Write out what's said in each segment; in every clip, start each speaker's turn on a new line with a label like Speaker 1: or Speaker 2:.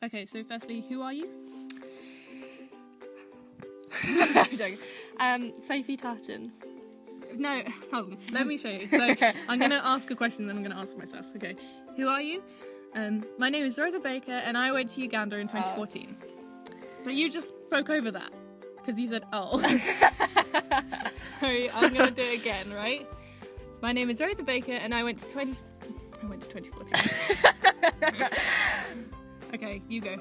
Speaker 1: Okay, so firstly, who are you?
Speaker 2: Sophie Tartan.
Speaker 1: No, hold on. Let me show you. So I'm going to ask a question, then I'm going to ask myself. Okay, who are you? My name is Rosa Baker, and I went to Uganda in 2014. But you just spoke over that because you said, "Oh." Sorry, I'm going to do it again, right? My name is Rosa Baker, and I went to 2014. Okay, you go.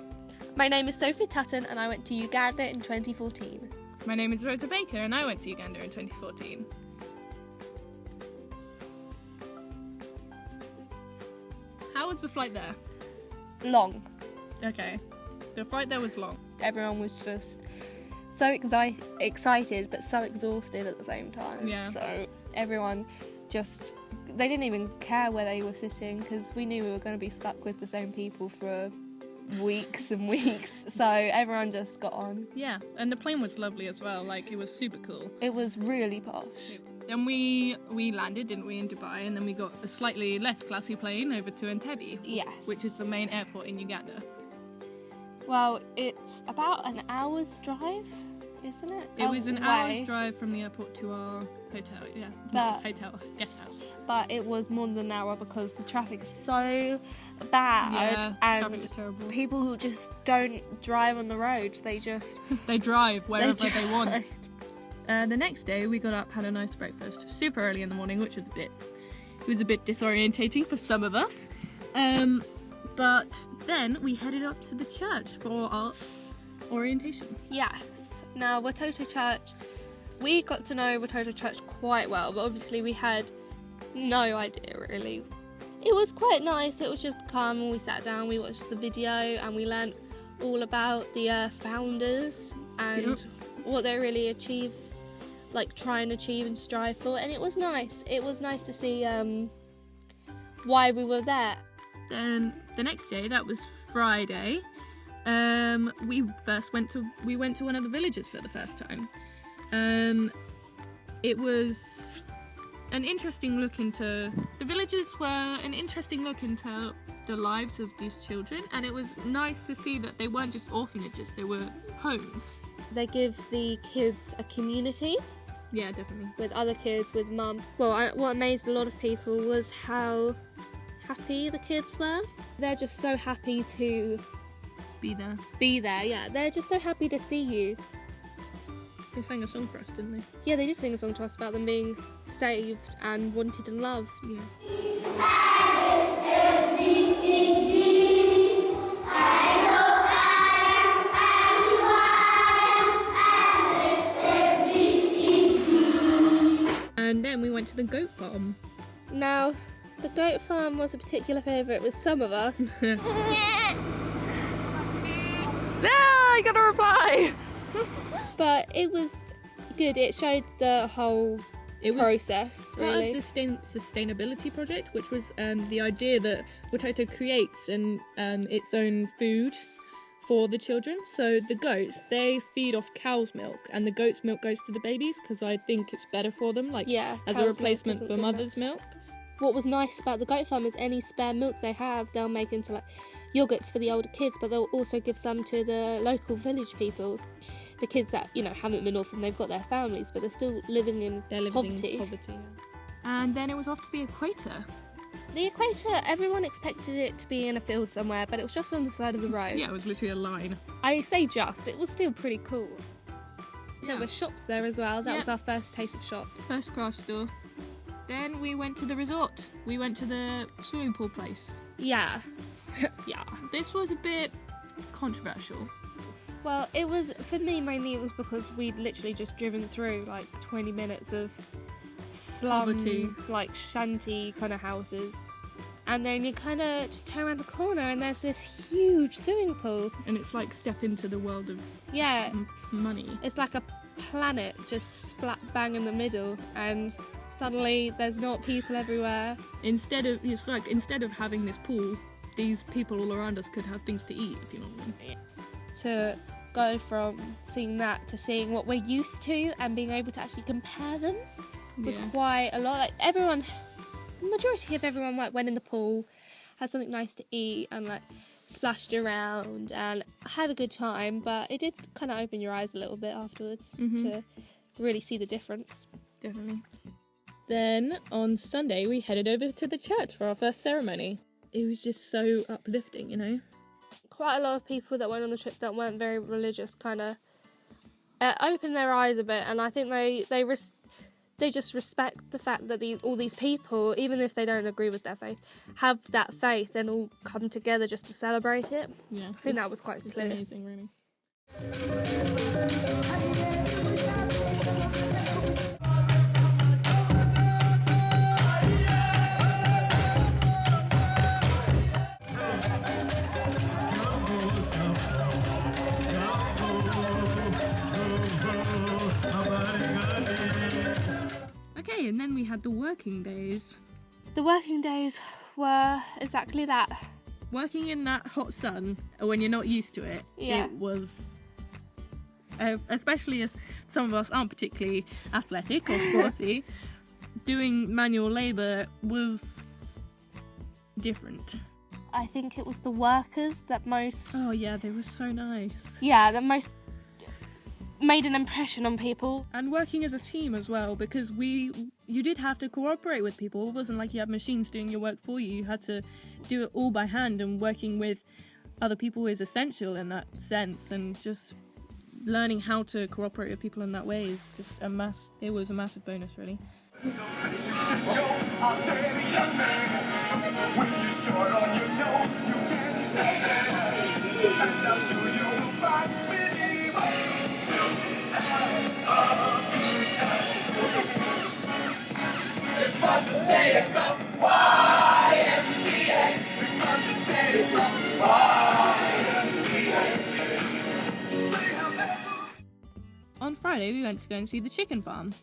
Speaker 2: My name is Sophie Tartan, and I went to Uganda in 2014.
Speaker 1: My name is Rosa Baker, and I went to Uganda in 2014. How was the flight there?
Speaker 2: Long.
Speaker 1: Okay. The flight there was long.
Speaker 2: Everyone was just so excited, but so exhausted at the same time.
Speaker 1: Yeah.
Speaker 2: So everyone they didn't even care where they were sitting because we knew we were going to be stuck with the same people for weeks and weeks. So everyone just got on.
Speaker 1: Yeah, and the plane was lovely as well. Like, it was super cool.
Speaker 2: It was really posh.
Speaker 1: Then we landed, didn't we, in Dubai, and then we got a slightly less classy plane over to Entebbe.
Speaker 2: Yes.
Speaker 1: Which is the main airport in Uganda.
Speaker 2: Well, it's about an hour's drive, isn't it?
Speaker 1: It was an hour's drive from the airport to our hotel, guest house.
Speaker 2: But it was more than an hour because the traffic is so bad, and
Speaker 1: traffic is terrible.
Speaker 2: People just don't drive on the roads. They just
Speaker 1: they drive wherever they want. The next day we got up, had a nice breakfast, super early in the morning, which was a bit disorientating for some of us. But then we headed up to the church for our orientation.
Speaker 2: Yes. Now, Watoto Church, we got to know Watoto Church quite well, but obviously we had no idea really. It was quite nice. It was just calm, and we sat down, we watched the video, and we learnt all about the founders and what they really achieve, like try and achieve and strive for, and it was nice. It was nice to see why we were there.
Speaker 1: Then the next day, that was Friday, we went to one of the villages for the first time. It was an interesting look into the villages the lives of these children, and it was nice to see that they weren't just orphanages, they were homes.
Speaker 2: They give the kids a community.
Speaker 1: Yeah, definitely.
Speaker 2: With other kids, with mum. Well, what amazed a lot of people was how happy the kids were. They're just so happy to
Speaker 1: be there.
Speaker 2: Yeah. They're just so happy to see you.
Speaker 1: They sang a song for us, didn't they?
Speaker 2: Yeah, they did sing a song to us about them being saved and wanted and loved.
Speaker 1: Yeah. And then we went to the goat farm.
Speaker 2: Now, the goat farm was a particular favourite with some of us.
Speaker 1: I got a reply!
Speaker 2: But it was good. It showed the whole process, really.
Speaker 1: Part of the sustainability project, which was the idea that Watoto creates its own food for the children. So the goats, they feed off cow's milk, and the goat's milk goes to the babies because I think it's better for them, as a replacement for mother's milk.
Speaker 2: What was nice about the goat farm is any spare milk they have, they'll make into yogurts for the older kids, but they'll also give some to the local village people. The kids that, haven't been orphaned, they've got their families, but they're still living in poverty.
Speaker 1: And then it was off to the Equator.
Speaker 2: The Equator, everyone expected it to be in a field somewhere, but it was just on the side of the road.
Speaker 1: Yeah, it was literally a line.
Speaker 2: I say just, it was still pretty cool.
Speaker 1: Yeah.
Speaker 2: There were shops there as well. That was our first taste of shops.
Speaker 1: First craft store. Then we went to the resort. We went to the swimming pool place.
Speaker 2: Yeah. Yeah.
Speaker 1: This was a bit controversial.
Speaker 2: Well, it was, for me mainly, it was because we'd literally just driven through 20 minutes of slum,
Speaker 1: poverty,
Speaker 2: shanty kind of houses. And then you kind of just turn around the corner and there's this huge swimming pool.
Speaker 1: And it's step into the world of money.
Speaker 2: It's like a planet just splat bang in the middle, and suddenly there's not people everywhere.
Speaker 1: Instead of having this pool, these people all around us could have things to eat, if you know what I mean.
Speaker 2: To go from seeing that to seeing what we're used to and being able to actually compare them was quite a lot. Majority of everyone went in the pool, had something nice to eat, and splashed around and had a good time, but it did kind of open your eyes a little bit afterwards to really see the difference.
Speaker 1: Definitely. Then on Sunday we headed over to the church for our first ceremony. It was just so uplifting, you know.
Speaker 2: Quite a lot of people that went on the trip that weren't very religious kind of opened their eyes a bit, and I think they just respect the fact that all these people, even if they don't agree with their faith, have that faith and all come together just to celebrate it.
Speaker 1: Yeah,
Speaker 2: I think that was quite clear.
Speaker 1: It's amazing, really. Okay, and then we had the working days.
Speaker 2: The working days were exactly that.
Speaker 1: Working in that hot sun, when you're not used to it, it was, especially as some of us aren't particularly athletic or sporty, doing manual labour was different.
Speaker 2: I think it was the workers that most...
Speaker 1: Oh yeah, they were so nice.
Speaker 2: Yeah, that most made an impression on people.
Speaker 1: And working as a team as well, because you did have to cooperate with people. It wasn't like you had machines doing your work for you. You had to do it all by hand, and working with other people is essential in that sense, and just learning how to cooperate with people in that way is just it was a massive bonus, really.
Speaker 3: It's fun to stay at the YMCA. It's fun to stay at the YMCA.
Speaker 1: On Friday, we went to go and see the chicken farm.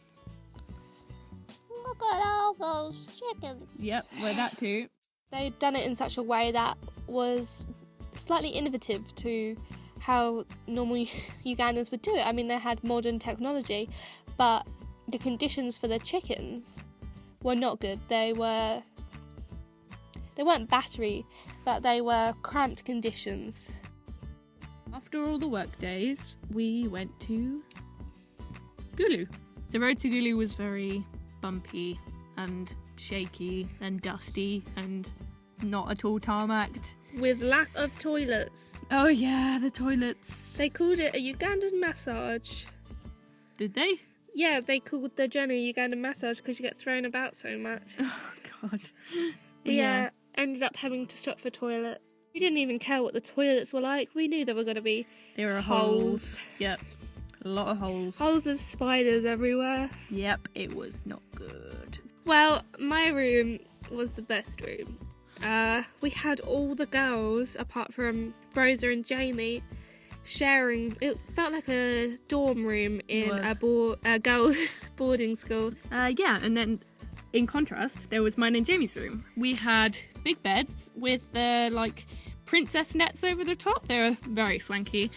Speaker 2: Look at all those chickens.
Speaker 1: Yep, we're that too.
Speaker 2: They'd done it in such a way that was slightly innovative to how normal Ugandans would do it. I mean, they had modern technology, but the conditions for the chickens were not good. They weren't battery, but they were cramped conditions.
Speaker 1: After all the work days, we went to Gulu. The road to Gulu was very bumpy and shaky and dusty and not at all tarmacked.
Speaker 2: With lack of toilets.
Speaker 1: Oh yeah, the toilets.
Speaker 2: They called it a Ugandan massage.
Speaker 1: Did they?
Speaker 2: Yeah, they called the journey Ugandan massage because you get thrown about so much.
Speaker 1: Oh god.
Speaker 2: We ended up having to stop for toilet. We didn't even care what the toilets were like. We knew there were going to be
Speaker 1: There were holes. Yep. A lot of holes.
Speaker 2: Holes with spiders everywhere.
Speaker 1: Yep, it was not good.
Speaker 2: Well, my room was the best room. We had all the girls, apart from Rosa and Jamie, sharing. It felt like a dorm room in a girls' boarding school.
Speaker 1: Yeah, and then in contrast, there was mine and Jamie's room. We had big beds with like princess nets over the top. They were very swanky.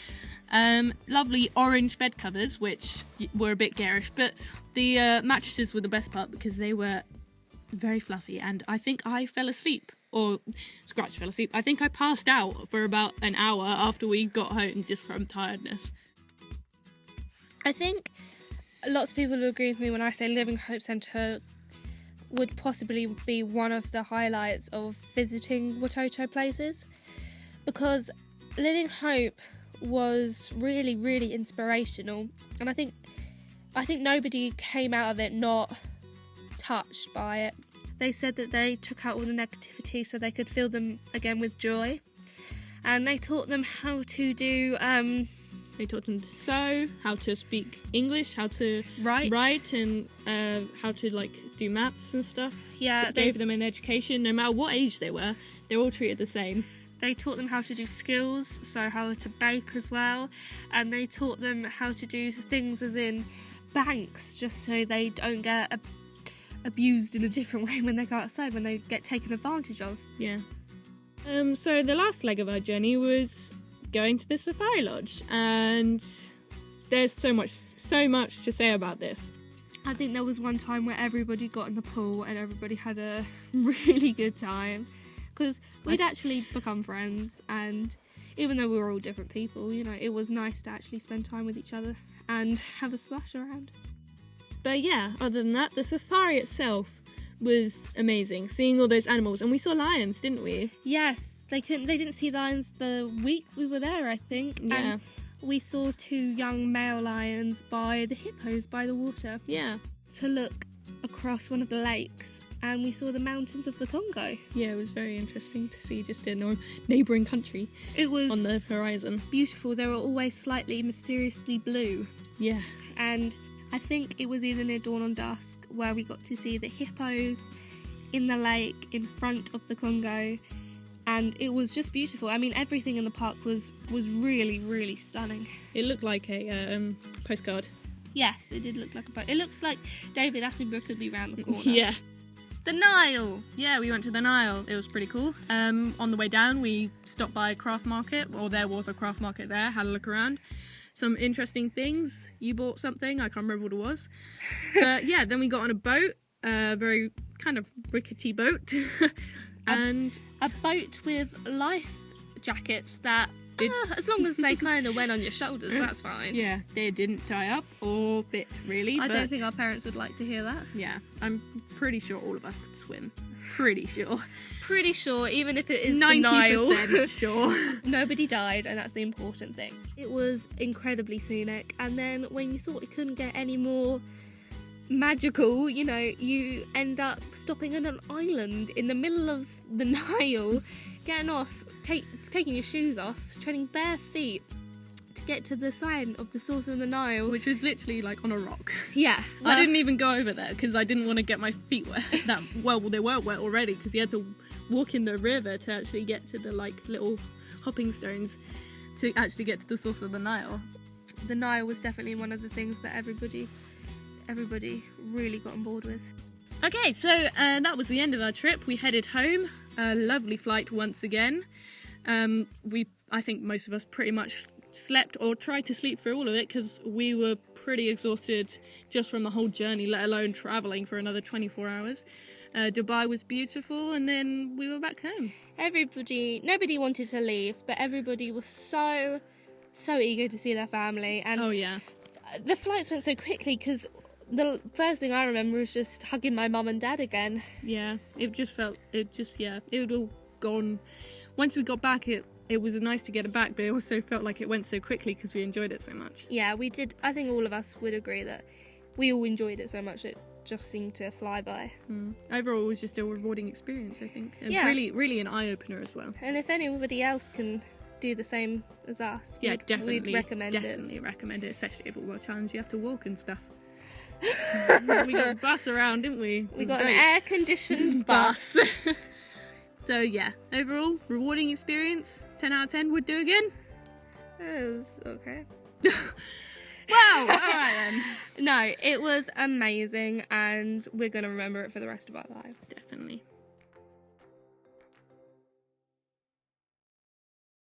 Speaker 1: Lovely orange bed covers, which were a bit garish, but the mattresses were the best part because they were very fluffy, and I think I fell asleep. Or Scratch fell asleep. I think I passed out for about an hour after we got home just from tiredness.
Speaker 2: I think lots of people will agree with me when I say Living Hope Centre would possibly be one of the highlights of visiting Watoto places, because Living Hope was really, really inspirational, and I think nobody came out of it not touched by it. They said that they took out all the negativity so they could fill them again with joy. And they taught them how to do...
Speaker 1: They taught them to sew, how to speak English, how to write and how to like do maths and stuff.
Speaker 2: Yeah,
Speaker 1: they gave them an education, no matter what age they were. They're all treated the same.
Speaker 2: They taught them how to do skills, so how to bake as well. And they taught them how to do things as in banks, just so they don't get abused in a different way when they go outside, when they get taken advantage of.
Speaker 1: Yeah. So the last leg of our journey was going to the safari lodge, and there's so much to say about this.
Speaker 2: I think there was one time where everybody got in the pool and everybody had a really good time, because we'd actually become friends, and even though we were all different people, you know, it was nice to actually spend time with each other and have a splash around.
Speaker 1: But yeah, other than that, the safari itself was amazing. Seeing all those animals, and we saw lions, didn't we?
Speaker 2: Yes, they didn't see lions the week we were there, I think.
Speaker 1: Yeah.
Speaker 2: And we saw 2 young male lions by the hippos by the water
Speaker 1: Yeah.
Speaker 2: to look across one of the lakes, and we saw the mountains of the Congo.
Speaker 1: Yeah, it was very interesting to see just in a neighbouring country
Speaker 2: It was
Speaker 1: on the horizon.
Speaker 2: beautiful. They were always slightly mysteriously blue,
Speaker 1: Yeah.
Speaker 2: and I think it was either near dawn or dusk where we got to see the hippos in the lake in front of the Congo, and it was just beautiful. I mean, everything in the park was really, really stunning.
Speaker 1: It looked like a postcard.
Speaker 2: Yes, it did look like a boat. It looked like David Attenborough could be round the corner.
Speaker 1: Yeah.
Speaker 2: The Nile!
Speaker 1: Yeah, we went to the Nile. It was pretty cool. On the way down, we stopped by a craft market, or there was a craft market there, had a look around. Some interesting things. You bought something, I can't remember what it was. But yeah, then we got on a boat, a very kind of rickety boat. And
Speaker 2: A boat with life jackets that,
Speaker 1: Did-
Speaker 2: as long as they kind of went on your shoulders, that's fine.
Speaker 1: yeah, they didn't tie up or fit really.
Speaker 2: I don't
Speaker 1: but
Speaker 2: think our parents would like to hear that.
Speaker 1: yeah, I'm pretty sure all of us could swim. Pretty sure.
Speaker 2: Pretty sure, even if it is the Nile,
Speaker 1: 90% sure.
Speaker 2: nobody died, and that's the important thing. It was incredibly scenic, and then when you thought it couldn't get any more magical, you know, you end up stopping on an island in the middle of the Nile, getting off, taking your shoes off, treading bare feet to get to the sign of the source of the Nile.
Speaker 1: Which was literally like on a rock.
Speaker 2: Yeah,
Speaker 1: I didn't even go over there because I didn't want to get my feet wet. Well, they weren't wet already because you had to walk in the river to actually get to the like little hopping stones to actually get to the source of the Nile.
Speaker 2: The Nile was definitely one of the things that everybody really got on board with.
Speaker 1: Okay, so that was the end of our trip. We headed home. A lovely flight once again. I think most of us pretty much slept or tried to sleep through all of it because we were pretty exhausted just from the whole journey, let alone travelling for another 24 hours. Dubai was beautiful, and then we were back home.
Speaker 2: Nobody wanted to leave, but everybody was so eager to see their family, and
Speaker 1: Oh yeah.
Speaker 2: the flights went so quickly because the first thing I remember was just hugging my mum and dad again.
Speaker 1: Yeah, it had all gone. Once we got back, it was nice to get it back, but it also felt like it went so quickly because we enjoyed it so much.
Speaker 2: Yeah, we did. I think all of us would agree that we all enjoyed it so much it just seemed to fly by.
Speaker 1: Overall, it was just a rewarding experience, I think. And
Speaker 2: Yeah.
Speaker 1: really, really an eye-opener as well.
Speaker 2: And if anybody else can do the same as us,
Speaker 1: Yeah,
Speaker 2: we'd
Speaker 1: definitely
Speaker 2: recommend it.
Speaker 1: definitely recommend it, especially if it were a challenge you have to walk and stuff. We got a bus around, didn't we?
Speaker 2: We got an air-conditioned bus.
Speaker 1: So yeah, overall, rewarding experience. 10 out of 10 would do again.
Speaker 2: It was okay.
Speaker 1: Wow, alright then.
Speaker 2: No, it was amazing, and we're going to remember it for the rest of our lives.
Speaker 1: Definitely.